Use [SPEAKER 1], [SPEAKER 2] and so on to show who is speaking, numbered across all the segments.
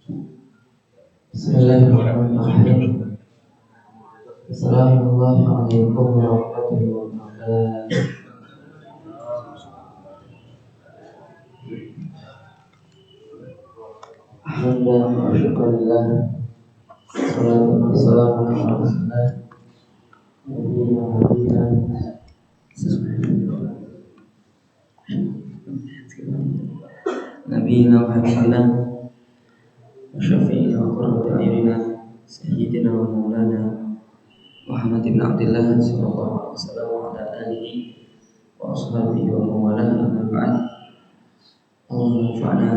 [SPEAKER 1] Bismillahirrahmanirrahim. Assalamualaikum warahmatullahi wabarakatuh. Alhamdulillah wa syukurillah. Salatu wassalamu ala rasulillah Nabiyina Muhammadin wa syafi'ina wa qurrati a'yunina sayyidina wa maulana Muhammad bin Abdullah sallallahu alaihi wasallam wa ala alihi wa ashabihi wa mawalah amma ba'd. Allahumma anfa'na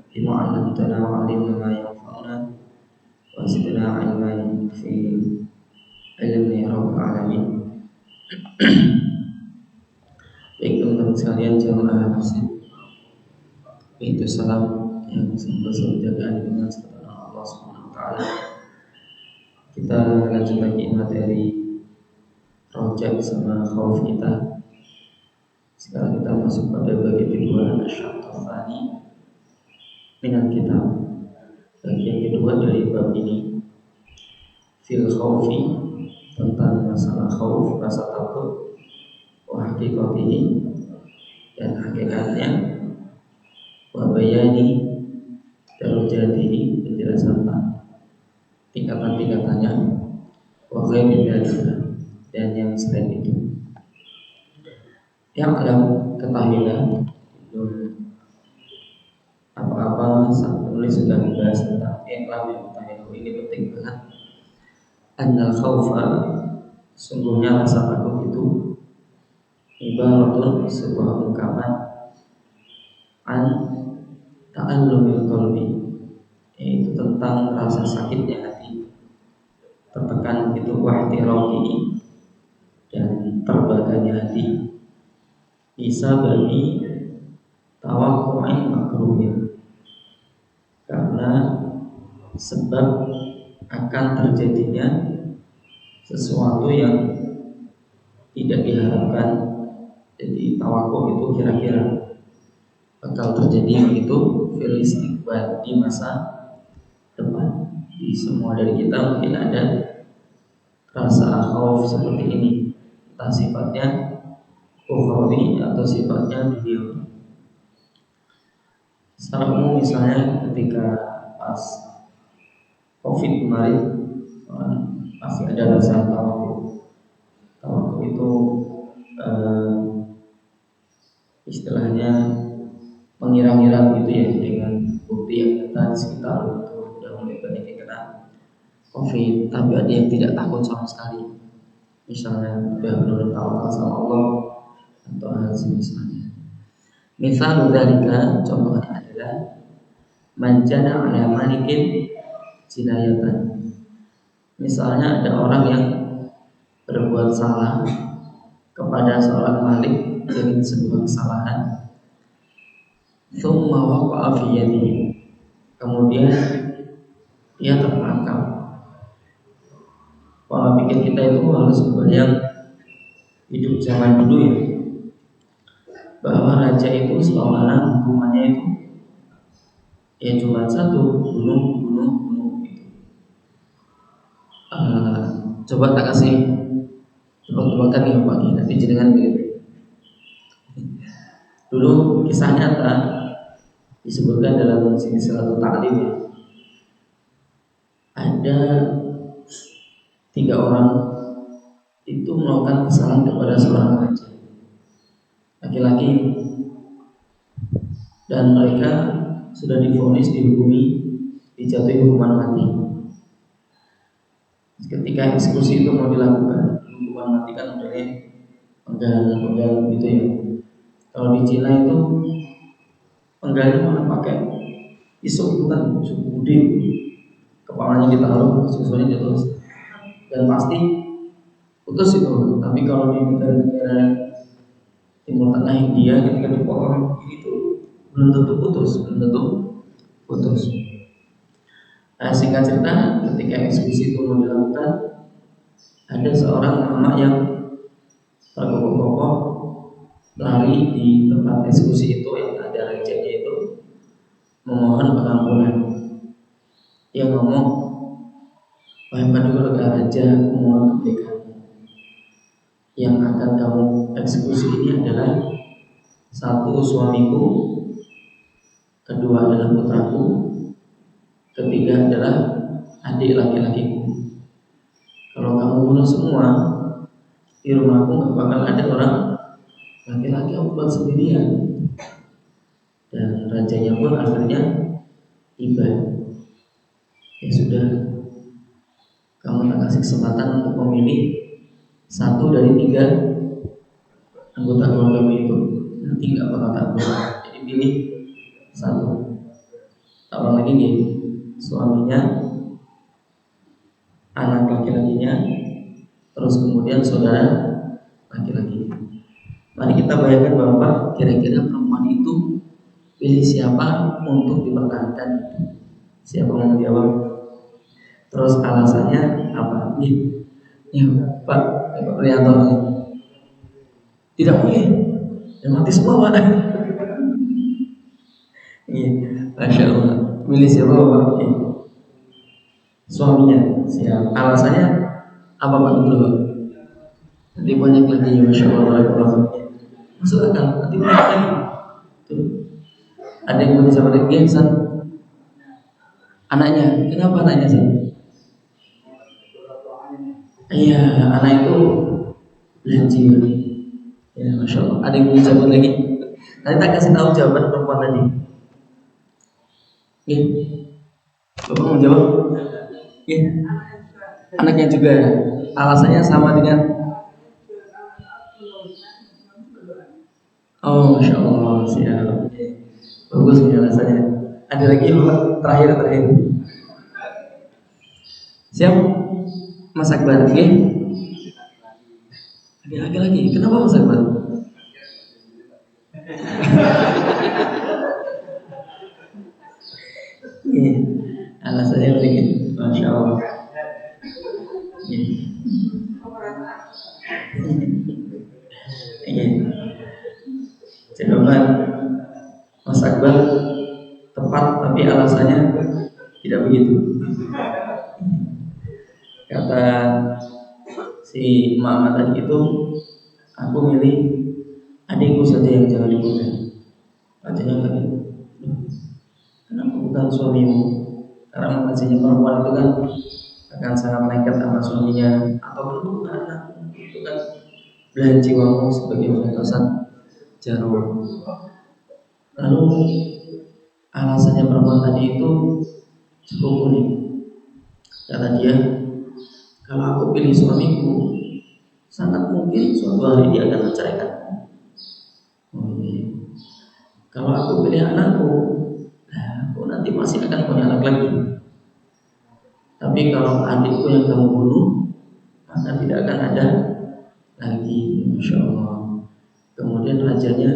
[SPEAKER 1] bima 'allamtana wa 'allimna ma yanfa'una wa zidna 'ilman fi ilmi ya rabbal alamin. Baik teman-teman sekalian, jamaah masjid, itu salam yang berjagaan dengan serta Allah Subhanahu wa taala. Kita lanjut lagi materi Rojak sama Khauf kita. Sekarang kita masuk pada bagian kedua, Asy-Syaitani minal kitab. Bagian kedua dari bab ini, fil khaufi, tentang masalah khauf, rasa takut, wa haqiqatihi, dan hakikatnya, wa bayani darajatihi, penjelasan tingkatan-tingkatannya, wa ghairi dzalika, dan yang selain itu. Yang alam ketahuilah, apa-apa sang penulis sudah membahas tentang iklam yang ketahuilah ini penting banget. Annal khaufa, sungguhnya rasa takut itu ibaratun, sebuah ungkapan, an ta'allumil qalbi, yaitu tentang rasa sakitnya hati, tertekan itu, wahtiraqi, dan terbaganya hati, bisa bagi tawakku'in makruhin, karena sebab akan terjadinya sesuatu yang tidak diharapkan. Jadi tawakku itu kira-kira bakal terjadi itu fil istiqbal, di masa depan. Di semua dari kita mungkin ada rasa khauf seperti ini, entah sifatnya ukhrawi atau sifatnya dunia. Secara umum misalnya ketika pas Covid kemarin, pasti ada rasa tawakku. Tawakku itu istilahnya mengira-ngira gitu ya, dengan bukti yang nyata di sekitar itu udah mulai banyak yang kena Covid, tapi ada yang tidak takut sama sekali. Misalnya udah benar-benar tawakal sama Allah atau hal semisalnya. Misal dzalika, contohnya adalah manjana ala malikin jinayatan. Misalnya ada orang yang berbuat salah kepada seorang malik dengan sebuah kesalahan, tsumma waqa'a fi yadihi, kemudian dia tertangkap. Pola pikir kita itu harus kebayang hidup zaman dulu ya, bahwa raja itu selama hukumannya itu ya cuma satu, bunuh gitu. Coba tak kasih tebak-tebakan nih Pak, nanti jenengan pilih. Dulu kisah nyata disebutkan dalam Silsilatul Ta'lim ya. Ada 3 orang itu melakukan kesalahan kepada seorang raja, laki-laki, dan mereka sudah divonis, dihukumi, dijatuhi hukuman mati. Ketika eksekusi itu mau dilakukan, hukuman mati kan modelnya penggal gitu ya. Kalau di Cina itu penggalnya malah pakai pisau, itu kan pisau gede, kepalanya ditaruh, susunya jatuh, dan pasti putus itu. Tapi kalau di negara-negara Timur Tengah, India, ketika dipotong itu belum tentu putus. Nah, singkat cerita, ketika eksekusi itu mau dilakukan, ada seorang mama yang terkokoh-kokoh lari di tempat eksekusi itu yang ada rajanya itu, memohon pengampunan. Dia ngomong, wahai paduka raja, aku mohon kebaikanmu. Yang akan kamu eksekusi ini adalah satu, suamiku, kedua adalah putraku, ketiga adalah adik laki-lakiku. Kalau kamu bunuh semua, di rumahku nggak bakal ada orang laki-laki yang buat sendirian. Dan rajanya pun akhirnya tiba. Ya sudah, kamu tak kasih kesempatan untuk memilih satu dari tiga anggota keluarga itu. Nanti nggak bakal takut. Jadi pilih satu. Tambah lagi nih, suaminya, anak laki-lakinya, terus kemudian saudara laki-laki. Mari kita bayangkan bahwa kira-kira perempuan itu pilih siapa untuk dipertahankan. Siapa mau menjawab? Terus alasannya apa? Ya, Pak Prianto, tidak boleh, ya mati semua Pak. Iya, Masya Allah. Pilih siapa Pak? Suaminya. Siap. Alasannya apa Pak dulu Pak? Nanti banyak lagi, Masya Allah. Masuk akal, nanti banyak lagi. Tuh. Ada yang mau disapa lagi, San? Anaknya, kenapa anaknya San? Iya, anak itu lanjut. Ya, Masya Allah. Ada yang mau disapa lagi? Nanti tak kasih tahu jawaban perempuan tadi. Iya. Bapak mau jawab? Iya. Anaknya juga. Alasannya sama dengan. Oh, Masya Allah, siap. Bagus penjelasannya. Ada lagi Bapak? Terakhir. Siap? Mas Akbar, oke? Ada lagi. Kenapa Mas Akbar? Iya. Alasannya begini, Masya Allah. Iya. Jawaban Mas Akbar tepat, tapi alasannya tidak begitu. Kata si Mama tadi itu, aku milih adikku saja yang jangan dibunuh. Katanya tadi, kenapa bukan suamimu? Karena maksudnya perempuan itu kan akan sangat lengket sama suaminya, ataupun bukan anakmu, itu kan belahan jiwamu sebagai batasan jarwo. Lalu alasannya perempuan tadi itu cukup unik. Kata dia, kalau aku pilih suamiku, sangat mungkin suatu hari dia akan menceraikan. Kalau aku pilih anakku, aku nanti masih akan punya anak lagi. Tapi kalau adikku yang kamu bunuh, maka tidak akan ada lagi. Masya Allah. Kemudian rajanya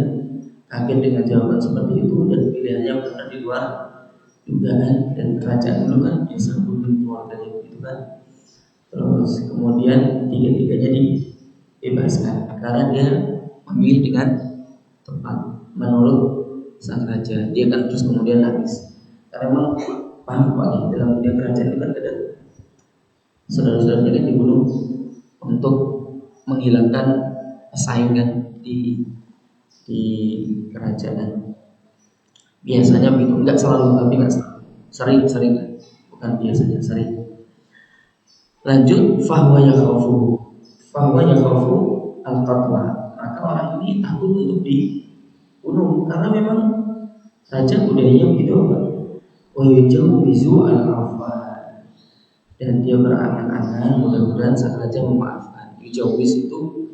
[SPEAKER 1] kaget dengan jawaban seperti itu, dan pilihannya benar di luar dugaan. Dan kerajaan dulu kan biasa bunuh keluarganya begitu kan. Terus kemudian tiga-tiganya dibebaskan karena dia memilih dengan tepat menurut sang raja. Dia kan terus kemudian nangis karena memang paham Pak, dalam dunia kerajaan itu kan ada saudara-saudaranya kan dibunuh untuk menghilangkan persaingan di kerajaan. Biasanya begitu, enggak selalu, tapi enggak selalu. Sering, bukan biasanya, sering. Lanjut, fahuwa yakhafu al-qatla. Maka orang ini takut untuk dibunuh karena memang raja budayanya begitu Pak. Wa yujawizu al-afwa. Dan dia berangan-angan mudah-mudahan sang raja memaafkan. Yujawiz itu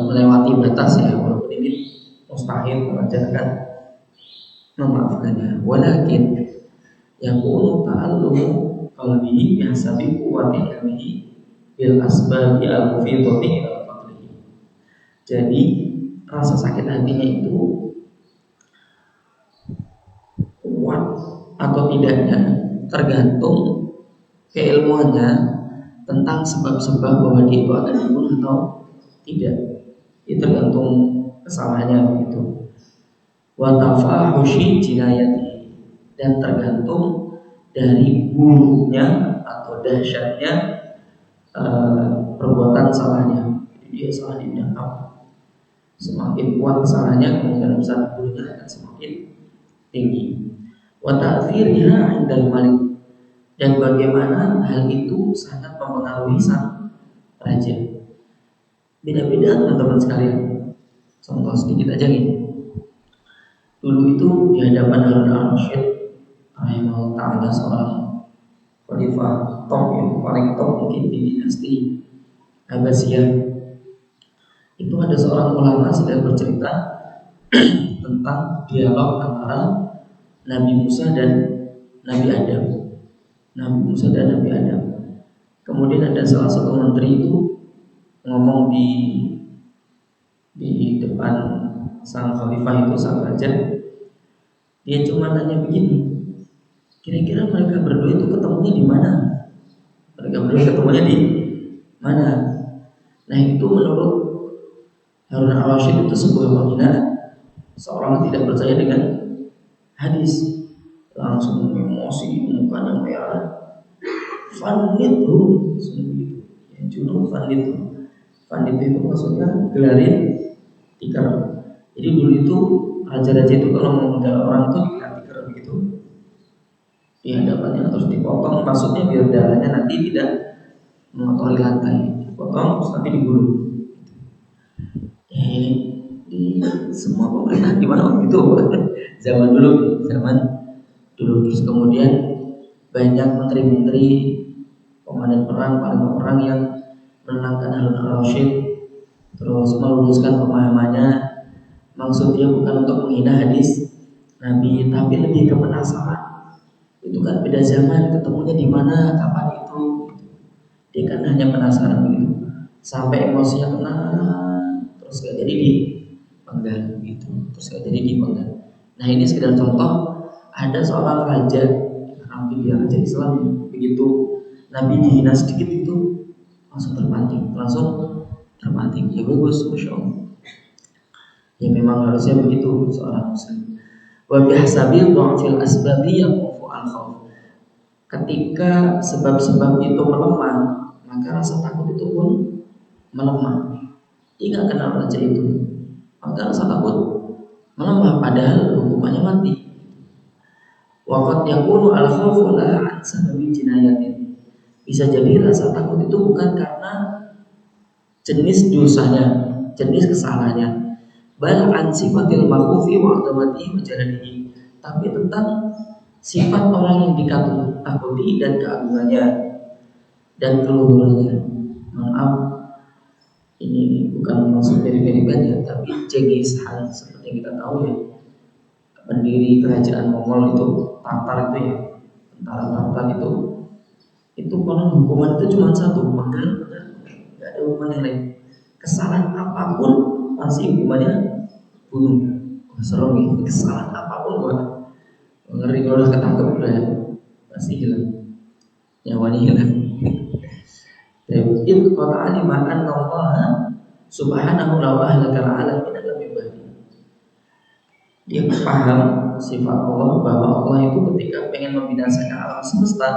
[SPEAKER 1] melewati batas ya, walaupun ini mustahil raja akan memaafkannya. Walakin yakunu ta'allumu qalbihi bihasabi quwwati ilmihi bil asbabi al-mufidati ila fadlihi. Jadi rasa sakit hatinya itu kuat atau tidaknya tergantung keilmuannya tentang sebab-sebab bahwa dia itu akan dibunuh atau tidak. Itu tergantung kesalahannya begitu. Wa tafahushi jinayati, dan tergantung dari buruknya atau dahsyatnya perbuatan salahnya. Jadi dia salah di bidang apa? Semakin kuat kesalahannya, kemungkinan besar dibunuhnya akan semakin tinggi. Wa ta'thirha 'indal malik, dan bagaimana hal itu sangat mempengaruhi sang raja. Beda-beda teman-teman sekalian. Contoh sedikit aja nih. Dulu itu di hadapan Harun al-Rasyid rahimahullah ta'ala, seorang khalifah top yang paling top mungkin di dinasti Abbasiyah. Itu ada seorang ulama sedang bercerita tentang dialog antara Nabi Musa dan Nabi Adam. Nabi Musa dan Nabi Adam. Kemudian ada salah satu menteri itu ngomong di depan sang khalifah itu, sang raja. Dia cuma nanya begini, kira-kira mereka berdua itu ketemunya di mana? Mereka berdua ketemunya di mana? Nah, itu menurut Harun al-Rasyid itu sebuah penghinaan. Seorang tidak percaya dengan hadis langsung emosi, mukanya merah. Fanit tuh, itu ya, junub fanit tuh. Fanit itu maksudnya gelarin tikar. Jadi dulu itu raja-raja itu kalau mau menggal orang tuh digelar tikar begitu di hadapannya, terus dipotong, maksudnya biar darahnya nanti tidak mengotori lantai. Dipotong terus nanti digulung. Di semua pemerintahan di mana itu zaman dulu. Terus kemudian banyak menteri-menteri, komandan perang, panglima perang yang menenangkan Harun al-Rasyid, terus meluruskan pemahamannya. Maksud dia bukan untuk menghina hadis Nabi, tapi lebih ke penasaran. Itu kan beda zaman, ketemunya di mana, kapan itu. Dia kan hanya penasaran begitu. Sampai emosinya kena, terus gak jadi dipenggal gitu. Terus gak jadi dipenggal. Nah, ini sekedar contoh. Ada seorang raja, mungkin dia raja Islam, begitu Nabi dihina sedikit itu langsung terpanting. Ya bagus, masya Allah. Ya memang harusnya begitu seorang muslim. Wa bihasabil dha'fil asbabi yaqufu al-khauf. Ketika sebab-sebab itu melemah, maka rasa takut itu pun melemah. Dia nggak kenal raja itu, maka rasa takut melemah, padahal hukumannya mati. Waqad yakunu al-khawfu la an sababi jinayatin. Bisa jadi rasa takut itu bukan karena jenis dosanya, jenis kesalahannya, bal an sifatil makhufi wa adamati majalanihi, tapi tentang sifat orang yang ditakuti dan keagungannya dan keluhurannya. Maaf, ini bukan maksud mirip-miripan ya, tapi Genghis Khan seperti yang kita tahu ya, pendiri kerajaan Mongol itu, Tartar itu ya, tentara Tartar itu konon hukuman itu cuma satu, penggal, nggak ada hukuman yang lain. Kesalahan apapun pasti hukumannya bunuh. Serem gitu, kesalahan apapun gua ngeri, kalau udah ketangkep udah pasti hilang, nyawanya hilang. Itu kata aliman Allah subhanahu wa ta'ala alam min al-ibadi. Dia paham sifat Allah, bahwa Allah itu ketika pengen membinasakan alam semesta,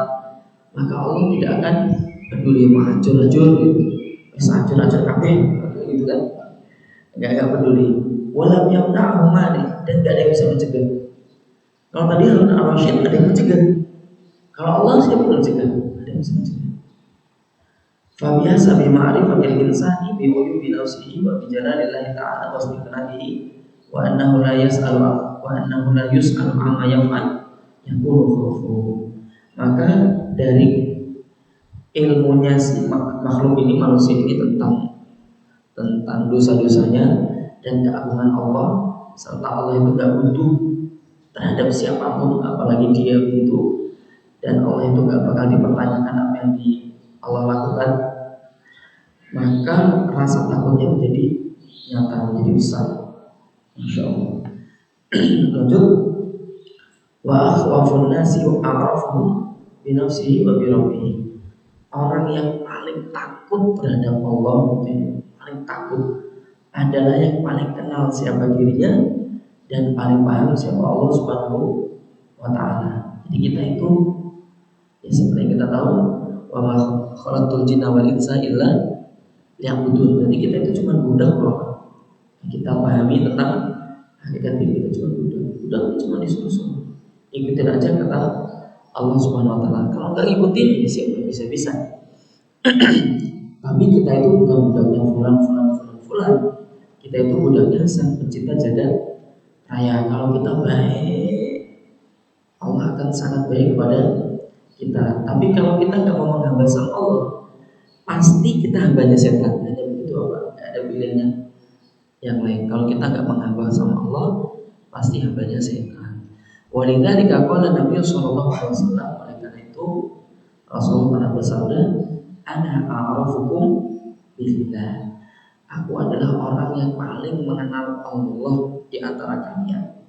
[SPEAKER 1] maka Allah tidak akan peduli mau hancur-hancur gitu, bisa hancur-hancur kabeh gitu kan, nggak peduli. Walam yamna'hu mani, dan nggak ada yang bisa mencegah. Kalau tadi Harun al-Rasyid ada yang mencegah, kalau Allah siapa yang mencegah? Ada yang bisa mencegah. Fa biasa bi ma'rifatil insani bi uyubi nafsihi wa bi jalalillahi ta'ala wa istiqlalihi wa annahu la yus'alu amma yaf'al yaqulu khawfu. Maka dari ilmunya si makhluk ini, manusia ini, tentang dosa-dosanya dan keagungan Allah, serta Allah itu gak butuh terhadap siapapun, apalagi dia begitu, dan Allah itu gak bakal dipertanyakan apa yang Allah lakukan, maka rasa takutnya menjadi nyata, menjadi besar. Masya Allah. Lanjut. Wa akhwafun nasi wa a'rafuhum bi nafsihi wa bi rabbih. Orang yang paling takut terhadap Allah, paling takut adalah yang paling kenal siapa dirinya dan paling paham siapa Allah Subhanahu wa ta'ala. Jadi kita itu Ya seperti yang kita tahu, wa ma khalaqtul jinna wal insa illa liya'budun. Jadi kita itu cuma budak kok. Kita pahami tentang hakikat diri kita cuma budak. Budak itu cuma disuruh-suruh. Ikutin aja kata Allah Subhanahu wa taala. Kalau nggak ikutin ya siapa bisa-bisa. Tapi kita itu bukan budaknya fulan. Kita itu budaknya sang pencipta jagat raya. Kalau kita baik, Allah akan sangat baik kepada kita. Tapi kalau kita nggak mau menghamba sama Allah, pasti kita hambanya setan. Hanya begitu apa? Nggak ada pilihannya yang lain. Kalau kita nggak menghamba sama Allah, pasti hambanya setan. Walidzalika qala Nabi sallallahu alaihi wasallam, oleh karena itu Rasulullah pernah bersabda, "Ana a'rafukum billah." Aku adalah orang yang paling mengenal Allah di antara kalian.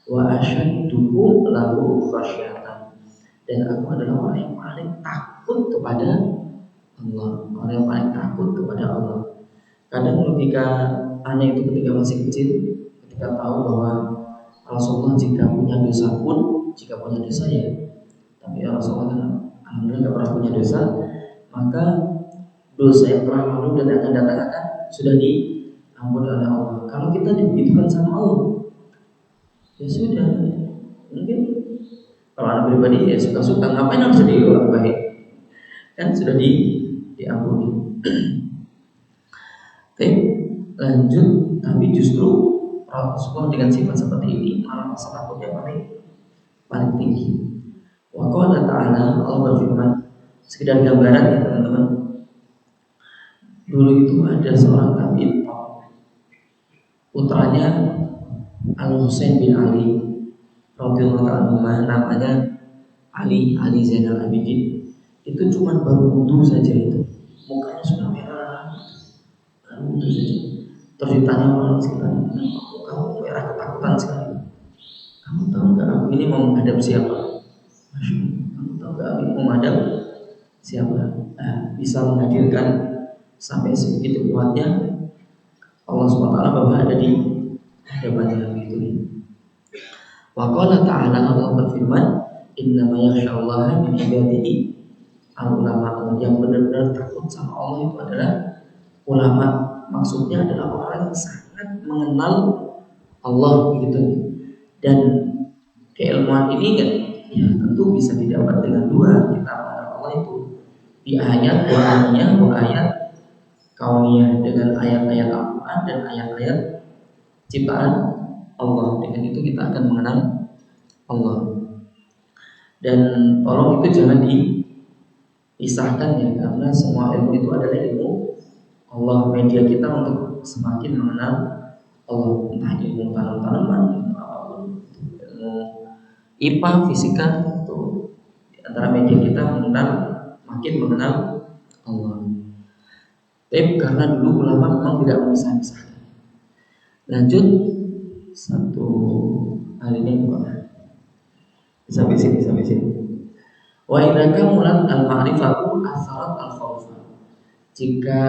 [SPEAKER 1] Wa asyaddukum lahu khasyatan. Dan aku adalah orang yang paling takut kepada Allah. Orang yang paling takut kepada Allah. Kadang logika aneh itu ketika masih kecil, ketika tahu bahwa Rasulullah jika punya dosa ya, tapi ya Rasulullah kan alhamdulillah tidak pernah punya dosa, maka dosa yang telah lalu dan akan datang akan sudah diampuni oleh Allah. Kalau kita dibegitukan sama Allah, ya sudah, mungkin kalau anak pribadi ya suka-suka, ngapain harus jadi orang baik, kan sudah diampuni. Oke, lanjut. Tapi justru Rasulullah dengan sifat seperti ini malah rasa takutnya paling tinggi. Wa qala ta'ala, Allah berfirman, sekedar gambaran ya teman-teman. Dulu itu ada seorang tabib, putranya Al Husain bin Ali radhiyallahu anhu, namanya Ali Zainal Abidin. Itu cuma baru wudhu saja, itu mukanya sudah merah, baru wudhu saja. Terus ditanya orang sekitar, kamu merah ketakutan sekali. Kamu tahu nggak aku ini mau menghadap siapa? Kamu tahu nggak aku ini mau menghadap siapa? Bisa menghadirkan sampai sebegitu kuatnya Allah SWT bahwa ada di hadapannya itu. Wa qala ta'ala, Allah berfirman, innama yakhsyallaha min ibadihi al-ulama. Yang benar-benar takut sama Allah itu adalah ulama. Maksudnya adalah orang yang sangat mengenal Allah begitu. Dan keilmuan ini kan ya tentu bisa didapat dengan dua. Kita mengenal Allah itu di ayat Qur'aniyah wa ayat kauniyah, dengan ayat-ayat Al-Quran dan ayat-ayat ciptaan Allah. Dengan itu kita akan mengenal Allah. Dan tolong itu jangan dipisahkan ya, karena semua ilmu itu adalah ilmu Allah. Media kita untuk semakin mengenal Allah, entah ilmu tanam-tanaman, ilmu apapun, ilmu IPA, fisika, itu di antara media kita makin mengenal Allah. Tapi karena dulu ulama memang tidak memisah-misahkan. Lanjut satu hal ini sampai sini. Wa idza kamulat al-ma'rifatu asarat al-khawfa. Jika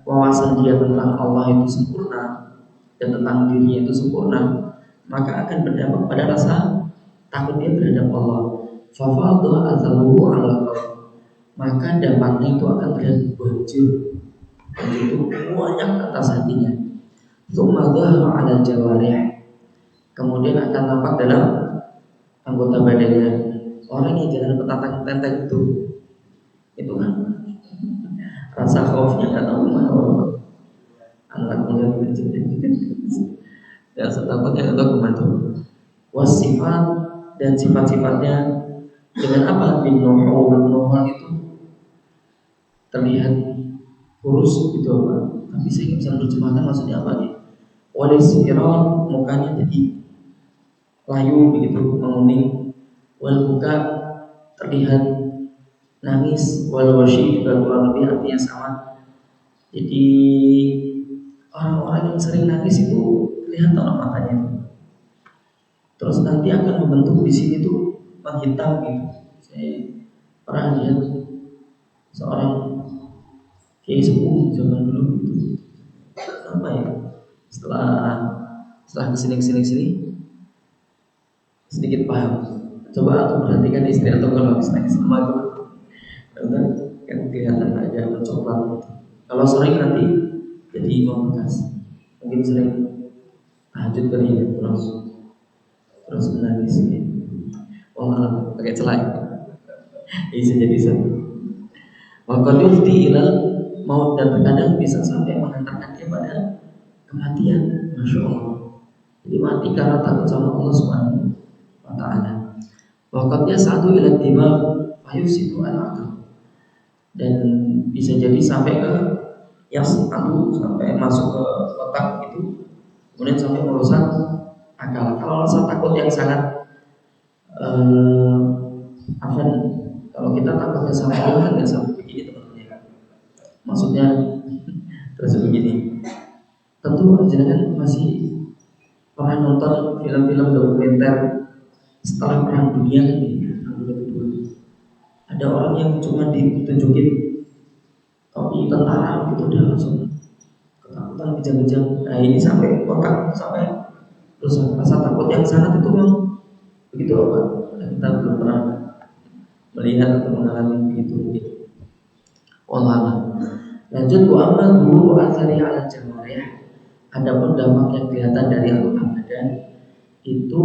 [SPEAKER 1] wawasan dia tentang Allah itu sempurna dan tentang dirinya itu sempurna, maka akan berdampak pada rasa takut dia terhadap Allah. Fa fadha azaluhu 'ala qalbi. Maka dampaknya itu akan terlihat banjir itu banyak atas hatinya. Tsumma dhahara 'ala jawarih. Kemudian akan nampak dalam anggota badannya. Orang yang jalan petantang-tenteng itu kan rasa khaufnya nggak tahu kemana. Anak muda kecil rasa takutnya nggak tahu kemana. Wasifat dan sifat-sifatnya dengan apa? Bin nuhul itu terlihat kurus gitu apa? Tapi saya nggak bisa menerjemahkan maksudnya apa nih. Walisfiron, mukanya jadi layu begitu, menguning. Wal buka, terlihat nangis. Wal wasyi juga kurang lebih artinya sama. Jadi orang-orang yang sering nangis itu kelihatan matanya. Terus nanti akan membentuk di sini tuh menghitam gitu. Saya pernah lihat seorang kiai sepuh zaman dulu gitu. Apa ya? Setelah kesini sedikit paham. Coba aku perhatikan istri atau kalau habis nangis sama itu, karena kan kelihatan aja mencoklat. Kalau sering nanti jadi membekas. Mungkin sering tahajud kali ya, terus menangis. Oh malah pakai celak. Bisa jadi satu. Waktu itu ilal maut, dan terkadang bisa sampai mengantarkan dia pada kematian. Masya Allah. Jadi mati karena takut sama Allah Subhanahu wa Ta'ala. Waktunya satu ilal timah ayus itu al-akal, dan bisa jadi sampai ke yang sampai masuk ke otak itu, kemudian sampai merusak akal. Kalau rasa takut yang sangat apa, kalau kita takutnya sama Allah kan nggak sampai begini teman-teman. Maksudnya terus begini. Tentu jenengan masih pernah nonton film-film dokumenter setelah perang dunia kan, perang dunia kedua. Ada orang yang cuma ditunjukin topi tentara gitu udah langsung ketakutan kejang-kejang. Nah ini sampai otak, sampai terus rasa takut yang sangat itu memang begitu apa? Kita belum pernah melihat atau mengalami begitu mungkin. Allah. Lanjut, wa amal dulu asari ala jawarih. Adapun dampak yang kelihatan dari anggota badan itu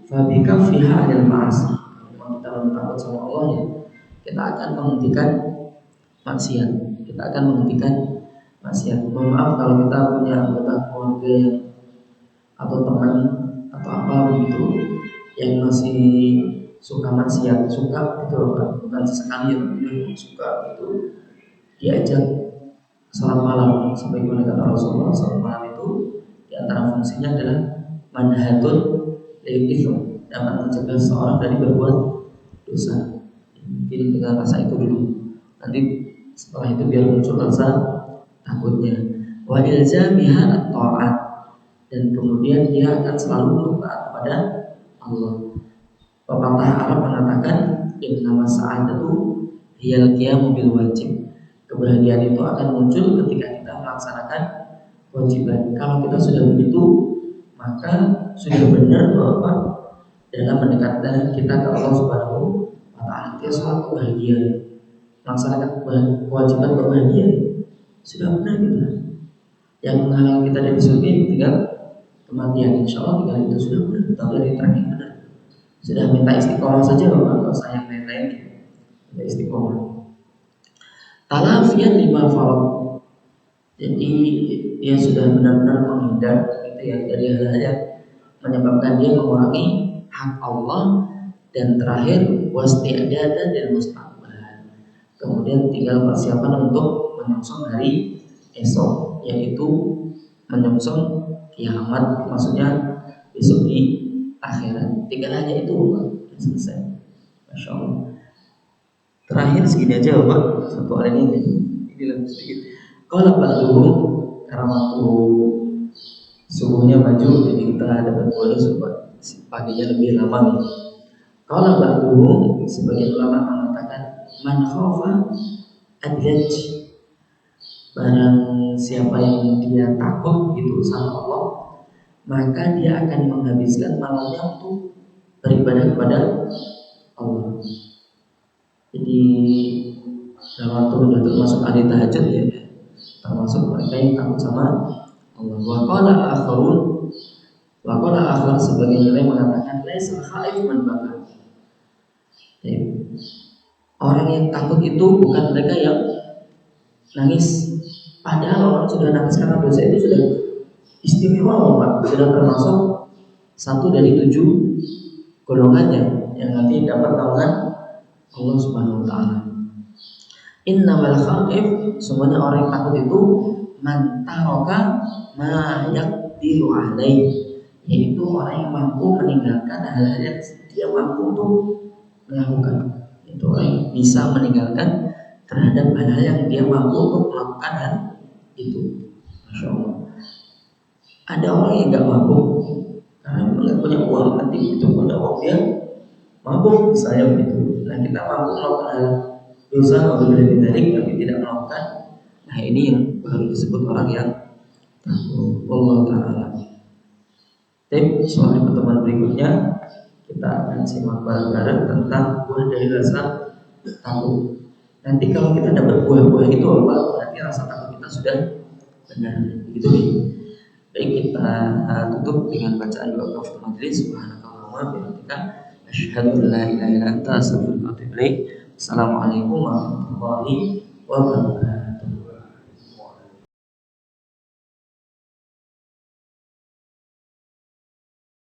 [SPEAKER 1] fabika fiha dan ma'asi. Memang kita takut sama Allah ya, kita akan menghentikan maksiat. Kita akan menghentikan maksiat. Mohon maaf kalau kita punya anggota keluarga yang atau teman atau apa begitu yang masih suka maksiat, suka itu bukan sesekali ya, suka itu diajak salat malam. Sebagaimana kata Rasulullah, salat malam itu di antara fungsinya adalah manhatun lil ithm, dapat mencegah seorang dari berbuat dosa. Mungkin dengan rasa itu dulu, nanti setelah itu biar muncul rasa takutnya. Wa ilzamiha at-ta'at, dan kemudian dia akan selalu taat kepada Allah. Pepatah Arab mengatakan innama sa'adatu hiyal qiyamu bil wajib. Kebahagiaan itu akan muncul ketika kita melaksanakan kewajiban. Kalau kita sudah begitu, maka sudah benar bahwa dalam mendekatkan kita ke Allah Subhanahu wa Ta'ala. Dia soal kebahagiaan, melaksanakan kewajiban berbahagia, sudah benar kita. Yang menghalangi kita dari surga tinggal kematian. Insya Allah tinggal itu sudah benar. Tapi dari terakhir benar. Sudah minta istiqomah saja, Bapak, kalau saya yang lain-lain minta istiqomah. Talafian lima farad. Jadi dia sudah benar-benar menghindar gitu ya dari hal-hal yang menyebabkan dia mengurangi hak Allah. Dan terakhir wasti'dadan dan mustaqbal. Kemudian tinggal persiapan untuk menyongsong hari esok, yaitu menyongsong kiamat, maksudnya besok di akhirat. Tinggal hanya itu, Pak, selesai. Masya Allah. Terakhir segini aja, Pak. Satu hari ini lebih sedikit. Kalau Pak dulu karena waktu subuhnya maju, jadi kita dapat bonus Pak. Paginya lebih lama nih. Kalau Pak dulu sebagian ulama mengatakan man khafa adlaj. Barang siapa yang dia takut gitu sama Allah, maka dia akan menghabiskan malamnya untuk beribadah kepada Allah. Jadi dalam waktu sudah termasuk ahli tahajud ya, termasuk mereka yang takut sama Allah. Wa qala akhar sebagian yang mengatakan laisa khaif man baka. Orang yang takut itu bukan mereka yang nangis. Padahal orang sudah nangis karena dosa itu sudah istimewa, Pak. Sudah termasuk satu dari 7 golongannya yang nanti dapat naungan Allah Subhanahu wa Ta'ala. Innamal khaif, semuanya orang yang takut itu man taraka ma yaqdiru alaih, yaitu orang yang mampu meninggalkan hal-hal yang dia mampu untuk melakukan. Itu orang yang bisa meninggalkan terhadap hal-hal yang dia mampu untuk melakukan hal itu. Masya Allah. Ada orang yang nggak mampu karena nggak punya uang, nanti itu punya uang dia mampu, saya begitu. Nah kita mampu melakukan hal dosa lebih dari tapi tidak melakukan. Nah ini yang baru disebut orang yang takut Allah Ta'ala. Tapi soal pertemuan berikutnya Kita akan simak bareng-bareng tentang buah dari rasa takut. Nanti kalau kita dapat buah-buah itu apa? Berarti rasa takut kita sudah benar. Begitu nih. Baik, kita tutup dengan bacaan doa kafaratul majelis. Subhanakallahumma wa bihamdika asyhadu an la ilaha illa anta astaghfiruka wa atubu ilaik. Assalamualaikum warahmatullahi wabarakatuh.